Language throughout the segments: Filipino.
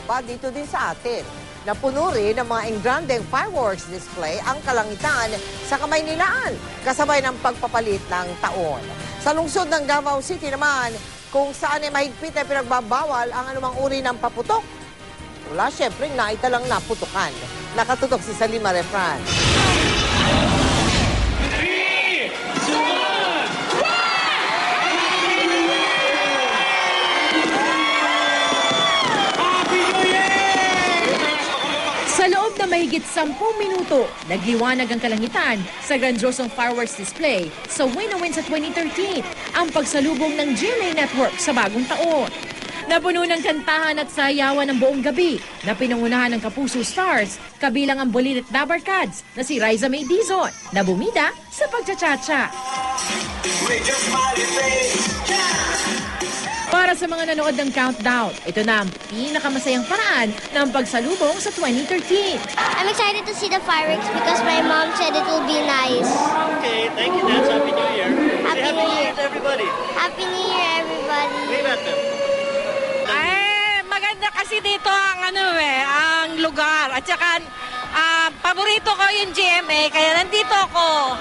pa dito din sa atin. Napuno rin ng mga engrandeng fireworks display ang kalangitan sa Kamaynilaan, kasabay ng pagpapalit ng taon. Sa lungsod ng Davao City naman, kung saan ay mahigpit ay pinagbabawal ang anumang uri ng paputok. Wala, syempre, naitalang naputukan. Nakatutok si Salima Refran. Sa loob na mahigit 10 minuto, nagliwanag ang kalangitan sa grandiosong fireworks display sa Win-A-Win sa 2013, ang pagsalubong ng GMA Network sa bagong taon. Napuno ng kantahan at sayawan ng buong gabi na pinangunahan ng Kapuso Stars, kabilang ang Bulilit na barkads na si Riza May Dizon na bumida sa pagtsatsacha. Para sa mga nanood ng countdown, ito na ang pinakamasayang paraan ng pagsalubong sa 2013. I'm excited to see the fireworks because my mom said it will be nice. Okay, thank you, Nats. Happy New Year. Happy New Year to everybody. Happy New Year, everybody. Wave at them. Maganda kasi dito ang lugar. At saka, paborito ko yung GMA, kaya nandito ako.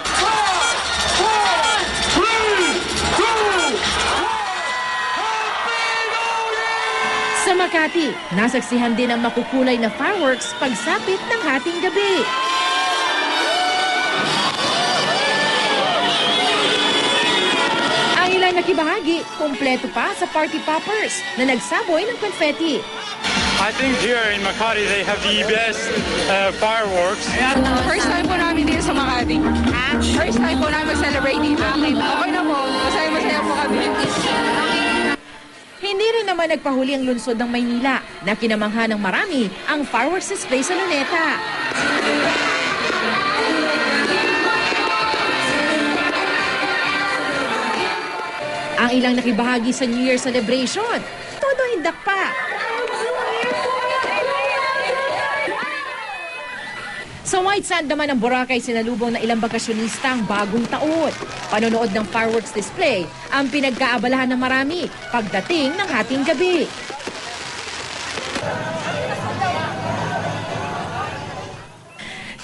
Sa Makati, nasaksihan din ang makukulay na fireworks pagsapit ng hating gabi. Ang ilang nakibahagi, kumpleto pa sa party poppers na nagsaboy ng confetti. I think here in Makati they have the best fireworks. First time po namin dito sa Makati. First time po namin mag-celebrate dito. Okay na po. Masaya-masaya po kami. Hindi rin naman nagpahuli ang lungsod ng Maynila na kinamangha ng marami ang fireworks display sa Luneta. Ang ilang nakibahagi sa New Year celebration, todo hindak pa. Sa White Sand naman ng Boracay, sinalubong na ilang bakasyonista ang bagong taon. Panonood ng fireworks display ang pinagkaabalahan ng marami pagdating ng hating gabi.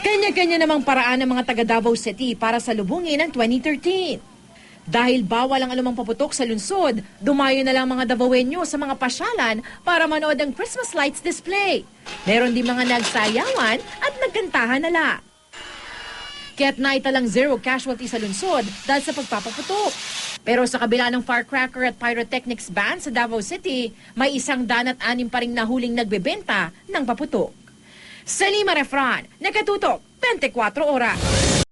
Kanya-kanya namang paraan ng mga taga Davao City para salubungin ang 2013. Dahil bawal ang anumang paputok sa lungsod, dumayo na lang mga Davaoenyo sa mga pasyalan para manood ang Christmas lights display. Meron din mga nagsayawan at nagkantahan nala. Kaya't naitalang zero casualty sa lungsod dahil sa pagpapaputok. Pero sa kabila ng firecracker at pyrotechnics ban sa Davao City, may 106 pa ring nahuling nagbebenta ng paputok. Salima Refran, nakatutok, 24 oras.